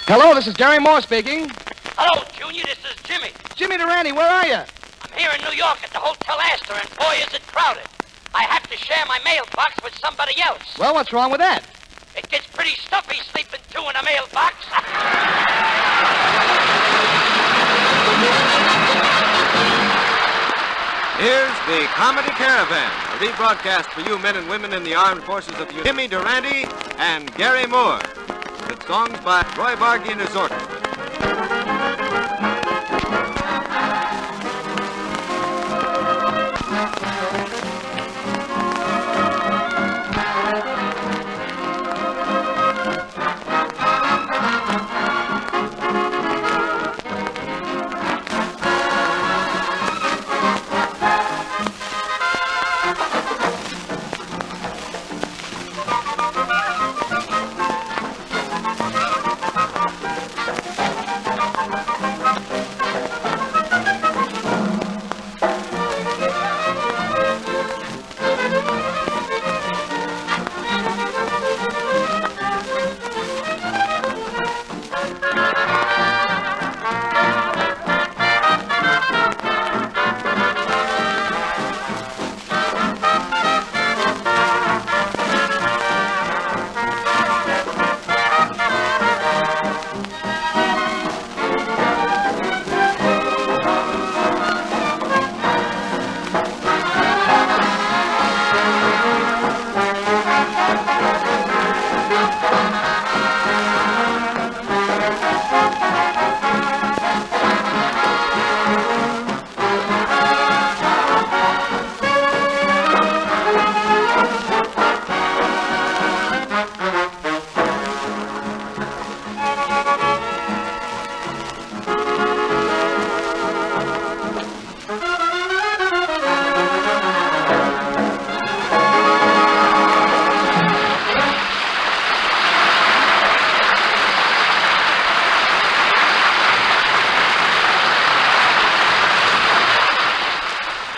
Hello, this is Gary Moore speaking. Hello, Junior. This is Jimmy. Jimmy Durante, where are you? I'm here in New York at the Hotel Astor, and boy, is it crowded. I have to share my mailbox with somebody else. Well, what's wrong with that? It gets pretty stuffy sleeping two in a mailbox. Here's the Comedy Caravan, a rebroadcast for you men and women in the armed forces of the Jimmy Durante and Gary Moore, with songs by Roy Bargy and his orchestra.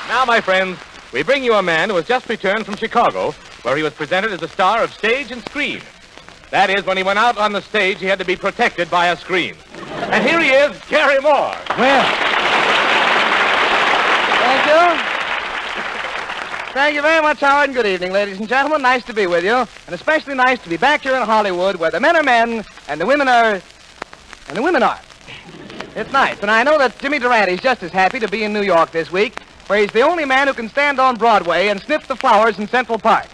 Now, my friends, we bring you a man who has just returned from Chicago, where he was presented as a star of stage and screen. That is, when he went out on the stage, he had to be protected by a screen. And here he is, Gary Moore. Well, thank you. Thank you very much, Howard, and good evening, ladies and gentlemen. Nice to be with you, and especially nice to be back here in Hollywood, where the men are men, and the women are... It's nice, and I know that Jimmy Durante's just as happy to be in New York this week, where he's the only man who can stand on Broadway and sniff the flowers in Central Park.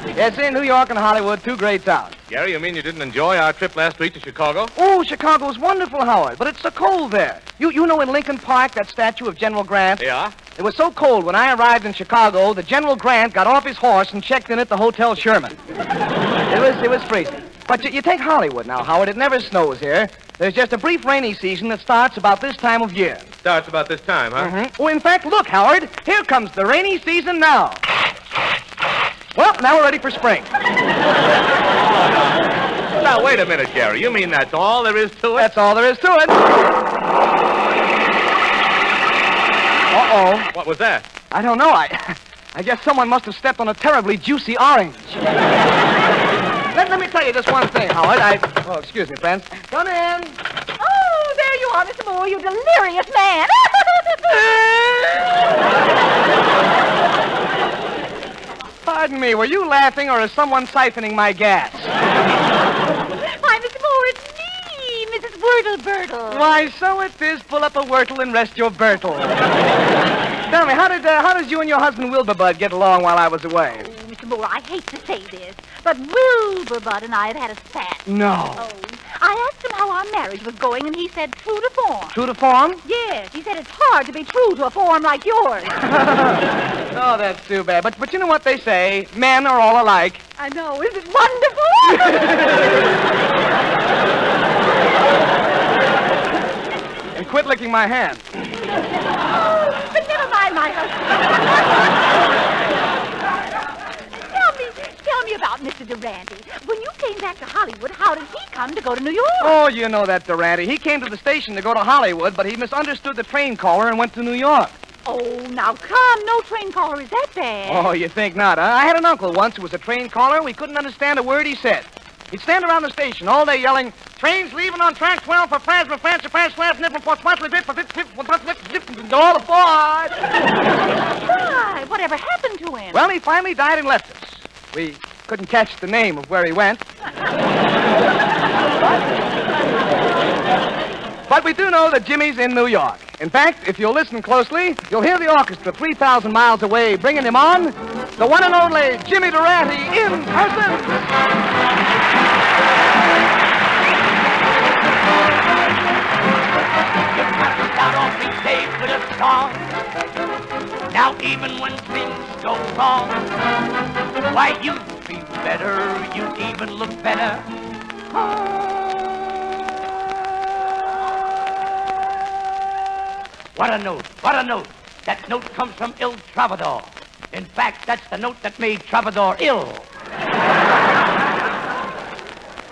Yes, sir, New York and Hollywood, two great towns. Gary, you mean you didn't enjoy our trip last week to Chicago? Oh, Chicago's wonderful, Howard, but it's so cold there. You know in Lincoln Park, that statue of General Grant? Yeah? It was so cold when I arrived in Chicago that General Grant got off his horse and checked in at the Hotel Sherman. It was freezing. But you take Hollywood now, Howard. It never snows here. There's just a brief rainy season that starts about this time of year. Starts about this time, huh? Mm-hmm. Oh, in fact, look, Howard. Here comes the rainy season now. Well, now we're ready for spring. Now, wait a minute, Gary. You mean that's all there is to it? That's all there is to it. Uh-oh. What was that? I don't know. I guess someone must have stepped on a terribly juicy orange. Let me tell you just one thing, Howard. Oh, excuse me, friends. Come in. Oh, there you are, Mr. Moore, you delirious man. Pardon me, were you laughing or is someone siphoning my gas? Why, Mr. Moore, it's me, Mrs. Wurtle-Burtle. Why, so it is. Pull up a wurtle and rest your burtle. Tell me, how did you and your husband Wilbur get along while I was away? Oh, Mr. Moore, I hate to say this, but Wilbur Bud and I have had a spat. No. Oh, I asked him how our marriage was going, and he said true to form. True to form? Yes, he said it's hard to be true to a form like yours. Oh, that's too bad. But you know what they say, men are all alike. I know, isn't it wonderful? And quit licking my hand. But never mind my husband. Tell me about Mr. Durante. When you came back to Hollywood, how did he come to go to New York? Oh, you know that Durante. He came to the station to go to Hollywood, but he misunderstood the train caller and went to New York. Oh, now come. No train caller is that bad. Oh, you think not, huh? I had an uncle once who was a train caller. We couldn't understand a word he said. He'd stand around the station all day yelling, Trains leaving on track 12 for France, France, France, France, Nippon, for all aboard! Why? Whatever happened to him? Well, he finally died and left us. We couldn't catch the name of where he went. But we do know that Jimmy's in New York. In fact, if you'll listen closely, you'll hear the orchestra 3,000 miles away bringing him on, the one and only Jimmy Durante in person. Start off each day with a song. Now even when things go wrong, why you feel better, you even look better. What a note, what a note. That note comes from Il Travador. In fact, that's the note that made Travador ill.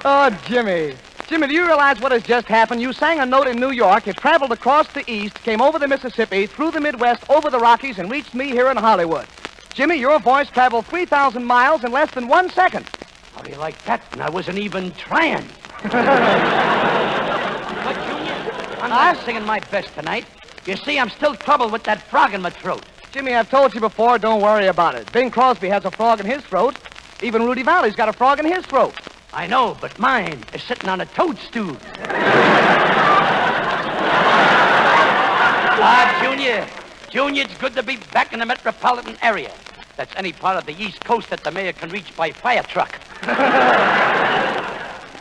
Oh, Jimmy. Jimmy, do you realize what has just happened? You sang a note in New York, it traveled across the East, came over the Mississippi, through the Midwest, over the Rockies, and reached me here in Hollywood. Jimmy, your voice traveled 3,000 miles in less than 1 second. How do you like that? And I wasn't even trying. But, Junior, I'm not singing my best tonight. You see, I'm still troubled with that frog in my throat. Jimmy, I've told you before, don't worry about it. Bing Crosby has a frog in his throat. Even Rudy Valley's got a frog in his throat. I know, but mine is sitting on a toadstool. Junior, it's good to be back in the metropolitan area. That's any part of the East Coast that the mayor can reach by fire truck.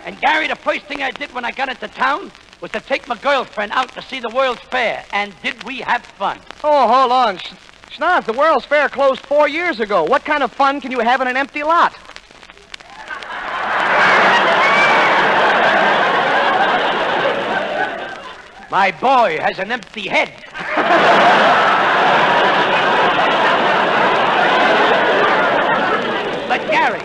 And Gary, the first thing I did when I got into town was to take my girlfriend out to see the World's Fair. And did we have fun? Oh, hold on. Schnoz, the World's Fair closed 4 years ago. What kind of fun can you have in an empty lot? My boy has an empty head. But Gary,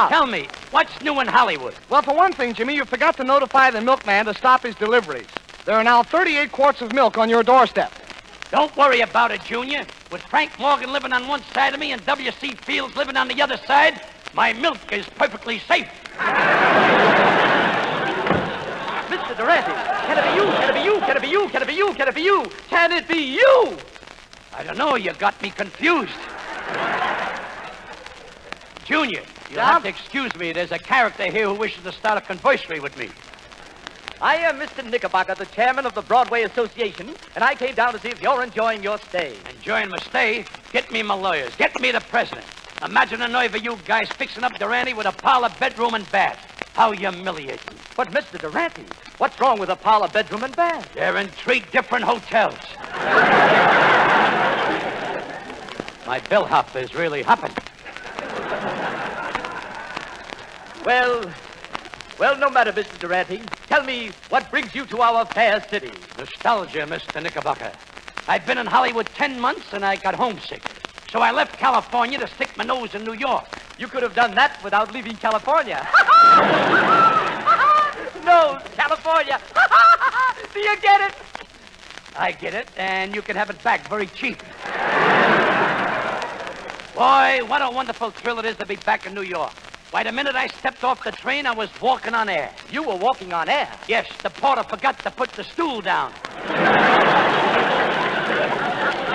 tell me, what's new in Hollywood? Well, for one thing, Jimmy, you forgot to notify the milkman to stop his deliveries. There are now 38 quarts of milk on your doorstep. Don't worry about it, Junior. With Frank Morgan living on one side of me and W.C. Fields living on the other side, my milk is perfectly safe. Mr. Durante, can it be you? Can it be you? Can it be you? Can it be you? Can it be you? Can it be you? I don't know. You got me confused. Junior, you'll have to excuse me. There's a character here who wishes to start a conversary with me. I am Mr. Knickerbocker, the chairman of the Broadway Association, and I came down to see if you're enjoying your stay. Enjoying my stay? Get me my lawyers. Get me the president. Imagine the nerve of you guys fixing up Durante with a parlor, bedroom, and bath. How humiliating. But, Mr. Durante, what's wrong with a parlor, bedroom, and bath? They're in 3 different hotels. My bellhop is really hopping. Well, no matter, Mr. Durante. Tell me, what brings you to our fair city? Nostalgia, Mr. Knickerbocker. I've been in Hollywood 10 months, and I got homesick. So I left California to stick my nose in New York. You could have done that without leaving California. No, California. Do you get it? I get it, and you can have it back very cheap. Boy, what a wonderful thrill it is to be back in New York. Why, the minute I stepped off the train, I was walking on air. You were walking on air? Yes, the porter forgot to put the stool down.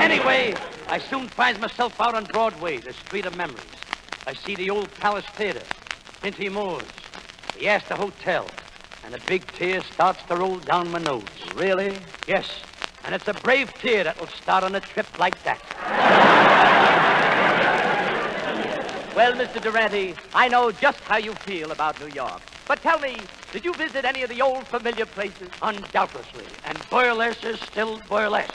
Anyway, I soon find myself out on Broadway, the street of memories. I see the old Palace Theater, Pinty Moore's, the Astor Hotel, and a big tear starts to roll down my nose. Really? Yes, and it's a brave tear that will start on a trip like that. Well, Mr. Durante, I know just how you feel about New York. But tell me, did you visit any of the old familiar places? Undoubtedly, and burlesque is still burlesque.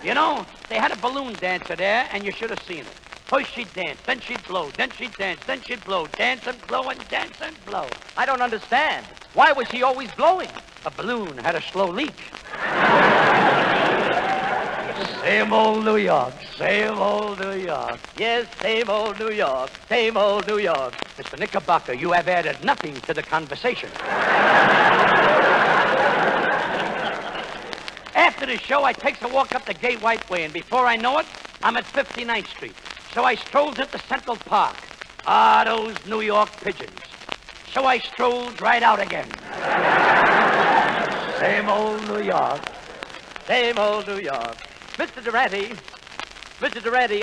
You know, they had a balloon dancer there, and you should have seen it. First she'd dance, then she'd blow, then she'd dance, then she'd blow. Dance and blow and dance and blow. I don't understand. Why was she always blowing? A balloon had a slow leak. Same old New York, same old New York. Yes, same old New York, same old New York. Mr. Knickerbocker, you have added nothing to the conversation. After the show, I takes a walk up the Gay White Way, and before I know it, I'm at 59th Street. So I strolls into Central Park. Ah, those New York pigeons. So I strolled right out again. Same old New York. Same old New York. Mr. Durante,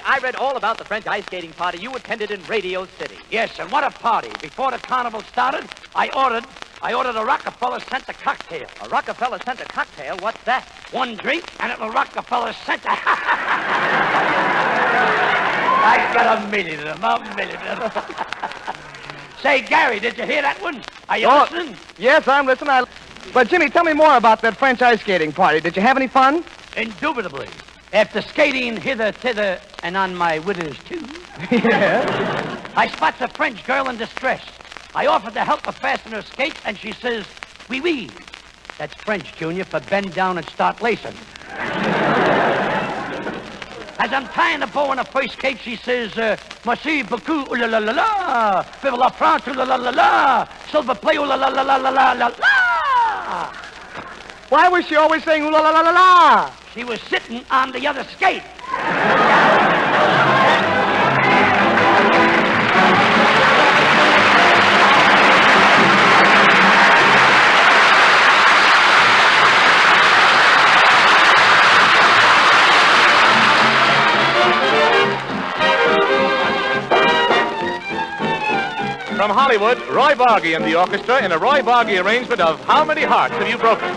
I read all about the French ice skating party you attended in Radio City. Yes, and what a party. Before the carnival started, I ordered a Rockefeller Center cocktail. A Rockefeller Center cocktail? What's that? One drink, and it'll Rockefeller Center. I got a million of them. Say, Gary, did you hear that one? Are you listening? Yes, I'm listening. But, Jimmy, tell me more about that French ice skating party. Did you have any fun? Indubitably. After skating hither, thither, and on my widow's too, Yeah. I spots a French girl in distress. I offered to help her fasten her skates, and she says, oui, oui. That's French, Junior, for bend down and start lacing. As I'm tying the bow on her first skate, she says, merci beaucoup, ooh la la la la, vive la France, ooh la la la la, s'il vous plaît, ooh la la la la la la la la. Why was she always saying ooh la la la la la? She was sitting on the other skate. From Hollywood, Roy Bargy and the orchestra in a Roy Bargy arrangement of How Many Hearts Have You Broken?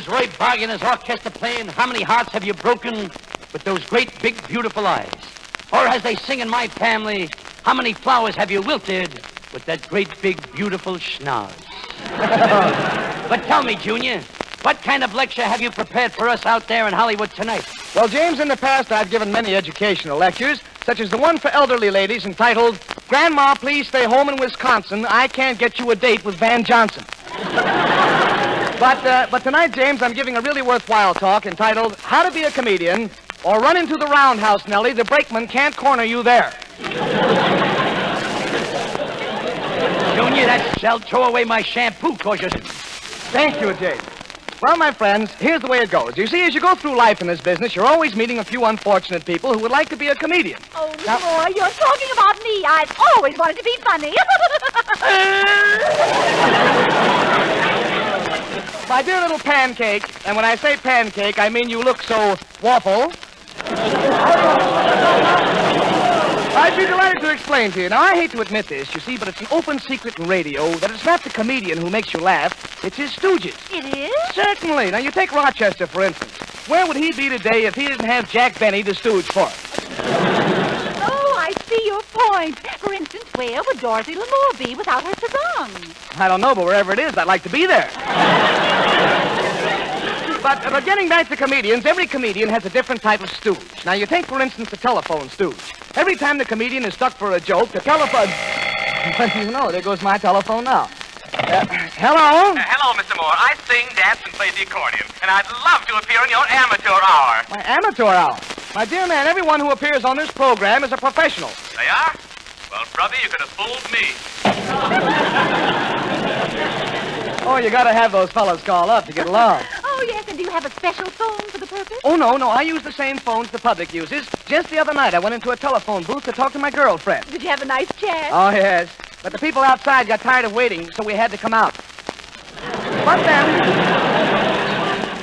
Roy Bargy and his orchestra playing How Many Hearts Have You Broken with those great, big, beautiful eyes. Or as they sing in my family, How Many Flowers Have You Wilted with that great, big, beautiful schnoz. But tell me, Junior, what kind of lecture have you prepared for us out there in Hollywood tonight? Well, James, in the past I've given many educational lectures, such as the one for elderly ladies entitled, Grandma, Please Stay Home in Wisconsin. I Can't Get You a Date with Van Johnson. But tonight, James, I'm giving a really worthwhile talk entitled, How to Be a Comedian, or Run into the Roundhouse, Nellie. The brakeman can't corner you there. Junior, I'll throw away my shampoo, cause you're... Thank you, James. Well, my friends, here's the way it goes. You see, as you go through life in this business, you're always meeting a few unfortunate people who would like to be a comedian. Oh, Leroy, you're talking about me. I've always wanted to be funny. My dear little pancake, and when I say pancake, I mean you look so waffle. I'd be delighted to explain to you. Now, I hate to admit this, you see, but it's an open secret in radio that it's not the comedian who makes you laugh, it's his stooges. It is? Certainly. Now, you take Rochester, for instance. Where would he be today if he didn't have Jack Benny, the stooge, for it? Oh, I see point. For instance, where would Dorothy Lamour be without her sarong? I don't know, but wherever it is, I'd like to be there. But getting back to comedians, every comedian has a different type of stooge. Now, you take, for instance, the telephone stooge. Every time the comedian is stuck for a joke, the telephone... You know, there goes my telephone now. Hello? Hello, Mr. Moore. I sing, dance, and play the accordion, and I'd love to appear in your amateur hour. My amateur hour? My dear man, everyone who appears on this program is a professional. They are? Well, brother, you could have fooled me. Oh, you gotta have those fellas call up to get along. Oh, yes, and do you have a special phone for the purpose? Oh, no, I use the same phones the public uses. Just the other night, I went into a telephone booth to talk to my girlfriend. Did you have a nice chat? Oh, yes. But the people outside got tired of waiting, so we had to come out.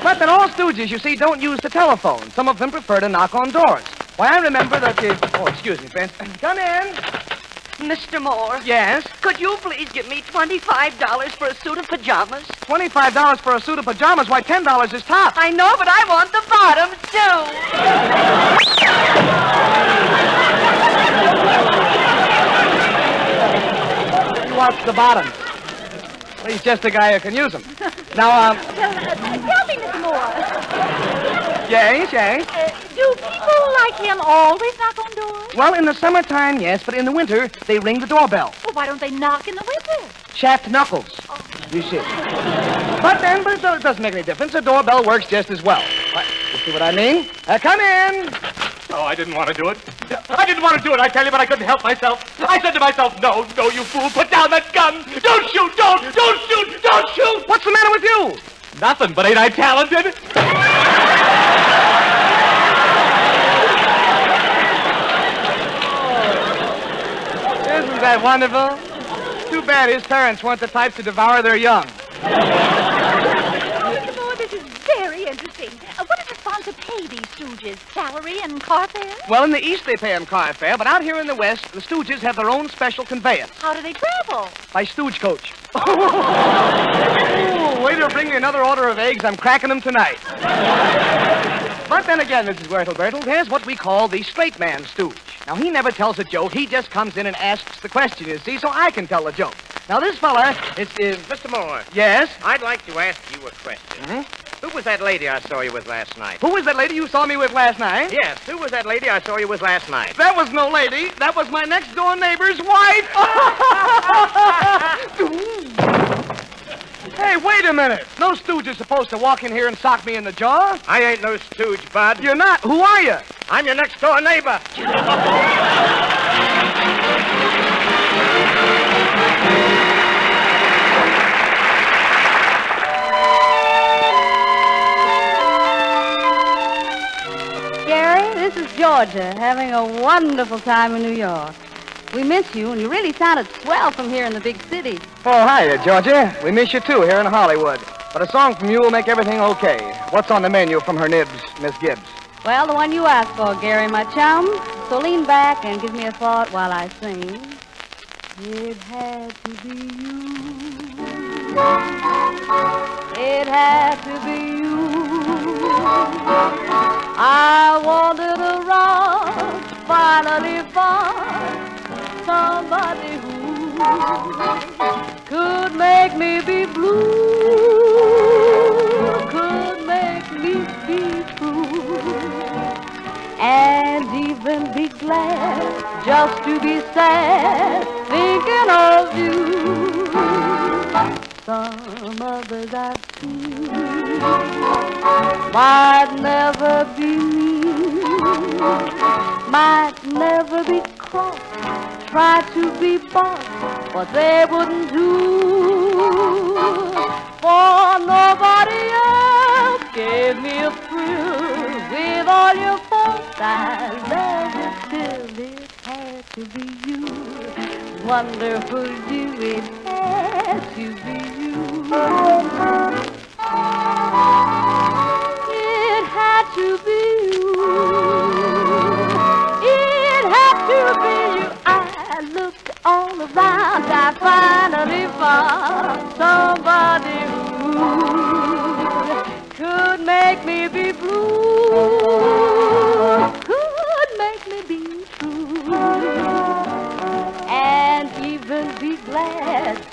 But then all stooges, you see, don't use the telephone. Some of them prefer to knock on doors. Why, I remember that Oh, excuse me, friends. Come in. Mr. Moore, Yes? could you please give me $25 for a suit of pajamas? $25 for a suit of pajamas? Why, $10 is top. I know, but I want the bottoms, too. What's the bottom? Well, he's just a guy who can use them. Now, Tell me, Mr. Moore, yes? do people like him always knock on doors? Well, in the summertime, yes, but in the winter, they ring the doorbell. Well, why don't they knock in the winter? Chapped knuckles, you see. But it doesn't make any difference. The doorbell works just as well. You see what I mean? Come in. Oh, I didn't want to do it. I didn't want to do it, I tell you, but I couldn't help myself. I said to myself, no, you fool, put down that gun. Don't shoot, don't shoot, don't shoot. What's the matter with you? Nothing, but ain't I talented? Isn't that wonderful? Too bad his parents weren't the type to devour their young. Mr. Moore, this is very interesting. What does a sponsor pay these stooges? Salary and car fare? Well, in the East, they pay them car fare, but out here in the West, the stooges have their own special conveyance. How do they travel? By stooge coach. Oh, wait to bring me another order of eggs. I'm cracking them tonight. But then again, Mrs. Wurtle, there's what we call the straight man stooge. Now, he never tells a joke. He just comes in and asks the question, you see, so I can tell the joke. Now, this fella, it's... Mr. Moore, Yes? I'd like to ask you a question. Mm-hmm. Who was that lady I saw you with last night? Who was that lady you saw me with last night? Yes, who was that lady I saw you with last night? That was no lady. That was my next-door neighbor's wife. Hey, wait a minute. No stooge is supposed to walk in here and sock me in the jaw. I ain't no stooge, bud. You're not. Who are you? I'm your next-door neighbor. Gary, this is Georgia, having a wonderful time in New York. We miss you, and you really sounded swell from here in the big city. Oh, hiya, Georgia. We miss you, too, here in Hollywood. But a song from you will make everything okay. What's on the menu from her nibs, Miss Gibbs? Well, the one you asked for, Gary, my chum. So lean back and give me a thought while I sing. It had to be you. It had to be you. I wanted a rock, finally found somebody who could make me be blue, could make me be true, and even be glad just to be sad thinking of you. Some others I've seen might never be me, might never be cross, try to be boss, but they wouldn't do. For nobody else gave me a thrill with all your faults. I love you still. It had to be you, wonderful you. It had to be you. It had to be you. It had to be you. I looked all around. I finally found somebody who could make me be blue, could make me be true.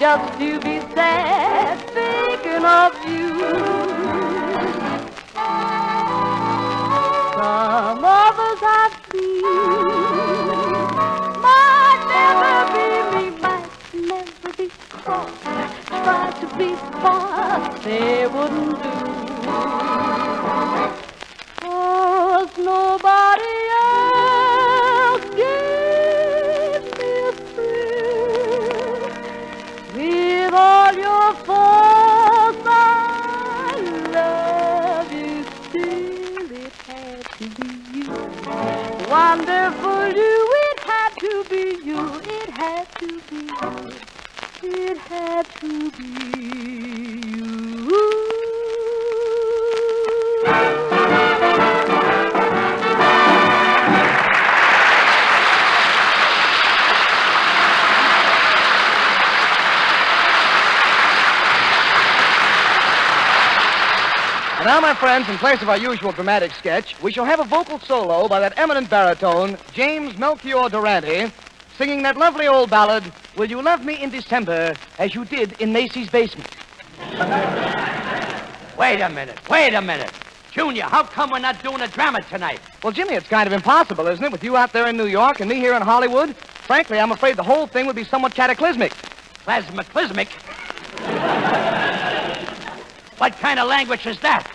just to be sad thinking of you. Some others I've seen might never be me, might never be cross. Try to be smart, they wouldn't do. 'Cause nobody else gives me a thrill. With all your faults, I love you still. It had to be you. Wonderful you, it had to be you. It had to be you. It had to be you. And now, my friends, in place of our usual dramatic sketch, we shall have a vocal solo by that eminent baritone, James Melchior Durante, singing that lovely old ballad, Will You Love Me in December, as you did in Macy's basement. Wait a minute. Junior, how come we're not doing a drama tonight? Well, Jimmy, it's kind of impossible, isn't it, with you out there in New York and me here in Hollywood? Frankly, I'm afraid the whole thing would be somewhat cataclysmic. Plasmaclysmic? What kind of language is that?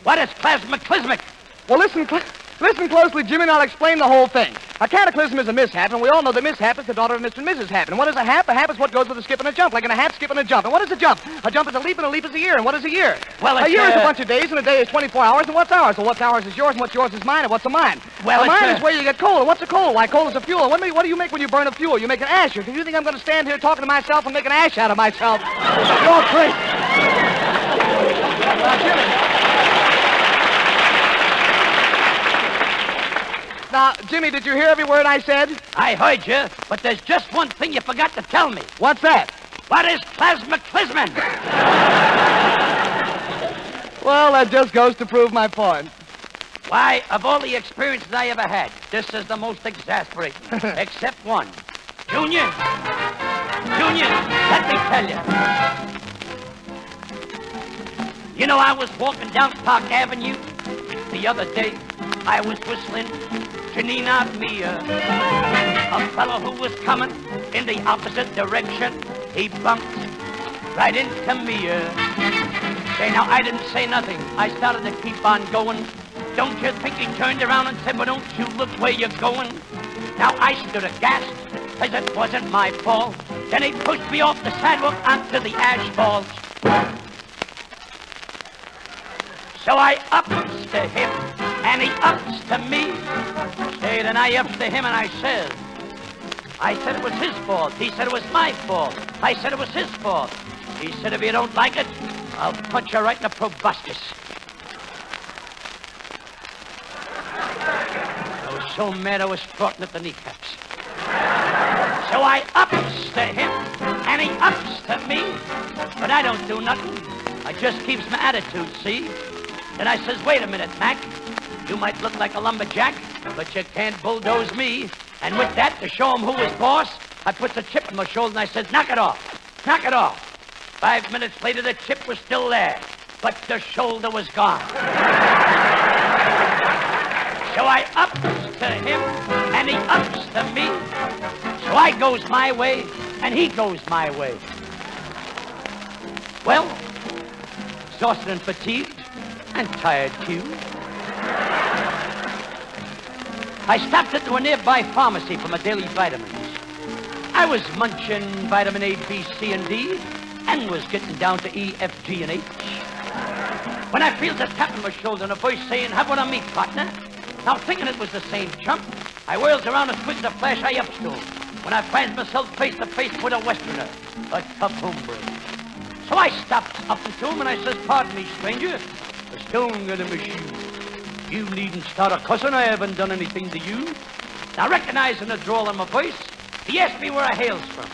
What is plasmaclysmic? Well, listen closely, Jimmy, and I'll explain the whole thing. A cataclysm is a mishap, and we all know that mishap is the daughter of Mr. and Mrs. Hap. And what is a hap? A hap is what goes with a skip and a jump, like in a hat, skip, and a jump. And what is a jump? A jump is a leap, and a leap is a year. And what is a year? Well, a year is a bunch of days, and a day is 24 hours, and what's ours? Well, what's ours is yours, and what's yours is mine, and what's a mine? Well, a mine is where you get coal, and what's a coal? Why, coal is a fuel. And what do you make when you burn a fuel? You make an ash. Do you think I'm going to stand here talking to myself and make an ash out of myself? You're crazy. Jimmy. Now, Jimmy, did you hear every word I said? I heard you, but there's just one thing you forgot to tell me. What's that? What is plasmaclysmin? Well, that just goes to prove my point. Why, of all the experiences I ever had, this is the most exasperating. Except one. Junior, let me tell you. You know, I was walking down Park Avenue the other day. I was whistling Janina Mia. A fellow who was coming in the opposite direction, he bumped right into me. Say, now, I didn't say nothing. I started to keep on going. Don't you think he turned around and said, well, don't you look where you're going? Now, I stood aghast, because it wasn't my fault. Then he pushed me off the sidewalk onto the asphalt. So I ups to him, and he ups to me. Say, then I ups to him, and I said it was his fault. He said it was my fault. I said it was his fault. He said, if you don't like it, I'll punch you right in the proboscis. I was so mad I was frothing at the kneecaps. So I ups to him, and he ups to me. But I don't do nothing. I just keeps my attitude, see? Then I says, wait a minute, Mac. You might look like a lumberjack, but you can't bulldoze me. And with that, to show him who was boss, I put the chip on my shoulder and I said, knock it off. Knock it off. 5 minutes later, the chip was still there, but the shoulder was gone. So I ups to him, and he ups to me. So I goes my way, and he goes my way. Well, exhausted and fatigued, and tired too, I stopped into a nearby pharmacy for my daily vitamins. I was munching vitamin A, B, C, and D, and was getting down to E, F, G, and H. When I feels a tap on my shoulder and a voice saying, have one on me, partner. Now, thinking it was the same chump, I whirls around as quick as a flash, I ups to him. When I finds myself face to face with a Westerner, a tough hombre. So I stopped up to him and I says, pardon me, stranger, a stone gonna miss you. You needn't start a cussin', I haven't done anything to you. Now, recognizing the drawl in my voice, he asked me where I hails from.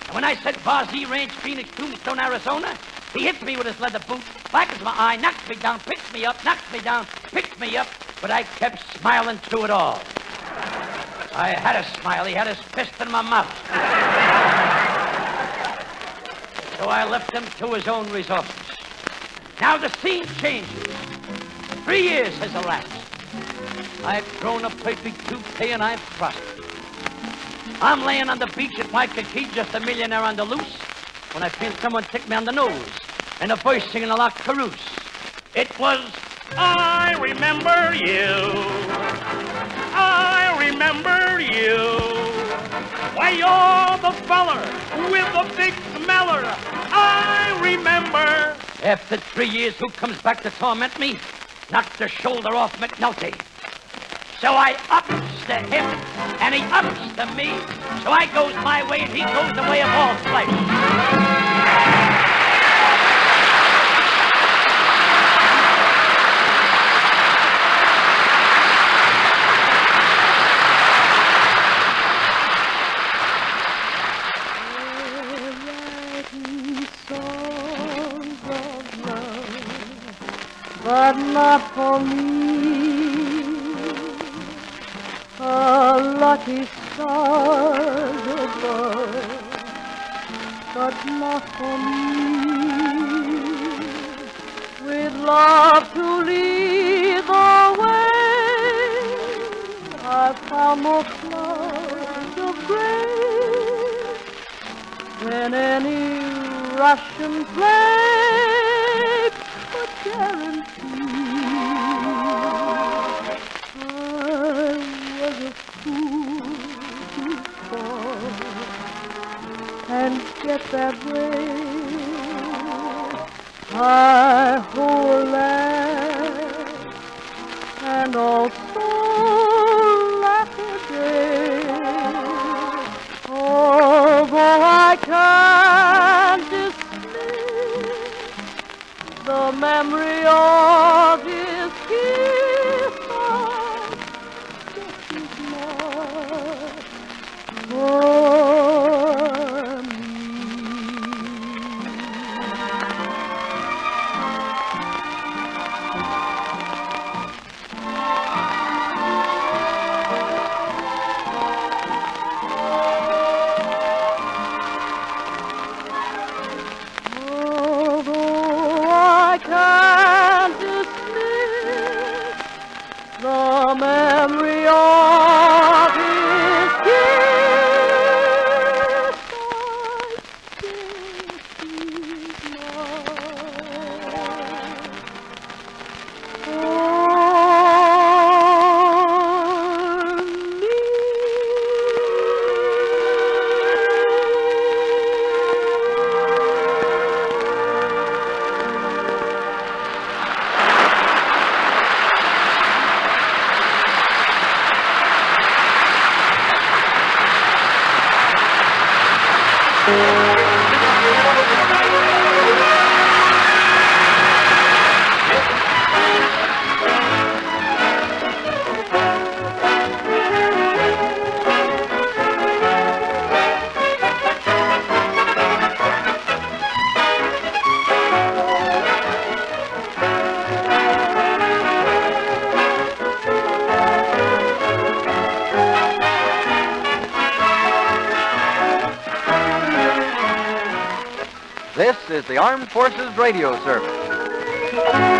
And when I said Varsity Ranch, Phoenix, Tombstone, Arizona, he hits me with his leather boot, blackens my eye, knocks me down, picks me up, knocks me down, picks me up, but I kept smiling through it all. I had a smile. He had his fist in my mouth. So I left him to his own resources. Now the scene changes. 3 years has elapsed. I've grown a perfect toupee and I've prospered. I'm laying on the beach at Waikiki, just a millionaire on the loose, when I feel someone tick me on the nose and a voice singing a la carouse. It was, I remember you. I remember you. Why, you're the feller with the big smeller. I remember. After 3 years, who comes back to torment me? Knocked the shoulder off McNulty. So I ups to him, and he ups to me. So I goes my way, and he goes the way of all flesh. But not for me. A lucky stars above, but not for me. With love to lead the way, I found more clouds of gray than any Russian play could guarantee. I was a fool to fall and get that way. My whole life and also lack a day. Although I can't dismiss the memory of his kiss, it is not for me. Although I can't dismiss the memory of his kiss, I still feel This is the Armed Forces Radio Service.